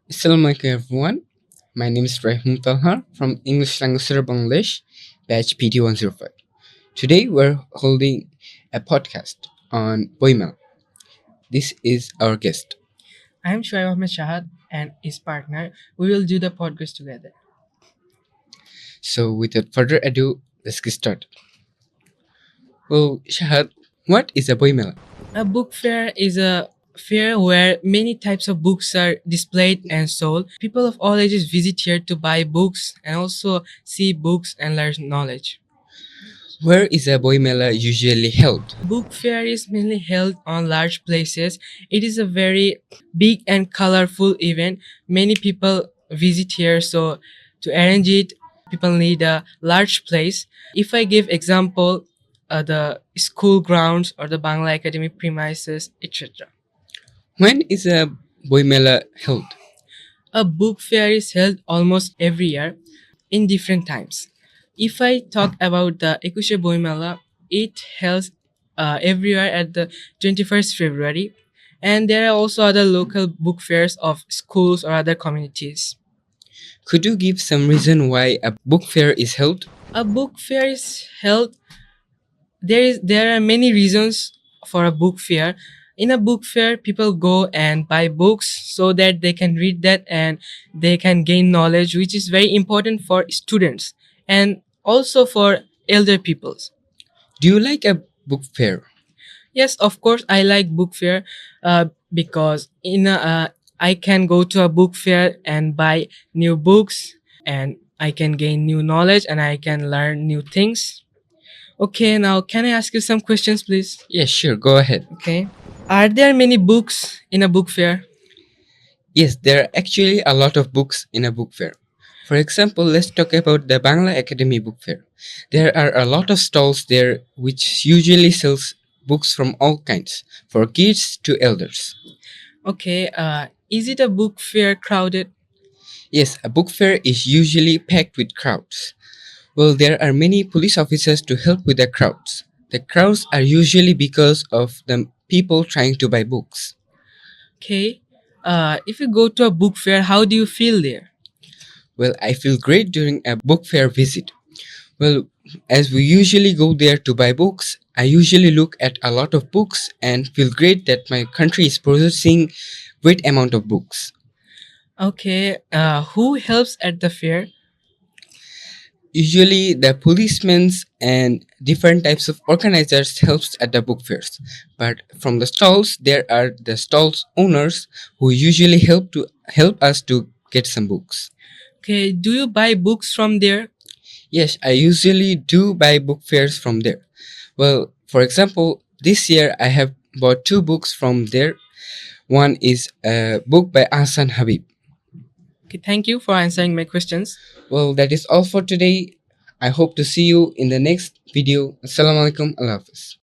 Assalamualaikum everyone. My name is Rahim Talha from English Language Center Bangladesh, batch PT 105. Today we're holding a podcast on Boimel. This is our guest. I am Shoaib Ahmed Shahad and his partner. We will do the podcast together. So without further ado, let's get started. Well, Shahad, what is a Boimel? A book fair is a fair where many types of books are displayed and sold. People of all ages visit here to buy books and also see books and learn knowledge. Where is a Boimela usually held? Book fair is mainly held on large places. It is a very big and colorful event. Many people visit here, so to arrange it, people need a large place. If I give example, the school grounds or the Bangla Academy premises, etc. When is a Boimela held? A book fair is held almost every year in different times. If I talk about the Ekushe Boimela, it held every year at the 21st February. And there are also other local book fairs of schools or other communities. Could you give some reason why a book fair is held? A book fair is held. There are many reasons for a book fair. In a book fair, people go and buy books so that they can read that and they can gain knowledge, which is very important for students and also for elder peoples. Do you like a book fair? Yes, of course, I like book fair because I can go to a book fair and buy new books and I can gain new knowledge and I can learn new things. Okay, now can I ask you some questions, please? Yes, sure, go ahead. Okay. Are there many books in a book fair? Yes, there are actually a lot of books in a book fair. For example, let's talk about the Bangla Academy Book Fair. There are a lot of stalls there which usually sells books from all kinds, for kids to elders. Okay, is it a book fair crowded? Yes, a book fair is usually packed with crowds. Well, there are many police officers to help with the crowds. The crowds are usually because of the people trying to buy books. Okay, if you go to a book fair, how do you feel there? Well, I feel great during a book fair visit. Well, as we usually go there to buy books, I usually look at a lot of books and feel great that my country is producing great amount of books. Okay, who helps at the fair? Usually the policemen and different types of organizers helps at the book fairs. But from the stalls, there are the stalls owners who usually help us to get some books. Okay, do you buy books from there? Yes, I usually do buy book fairs from there. Well, for example, this year I have bought 2 books from there. One is a book by Ahsan Habib. Okay, thank you for answering my questions. Well, that is all for today. I hope to see you in the next video. Assalamualaikum. Allah Hafiz.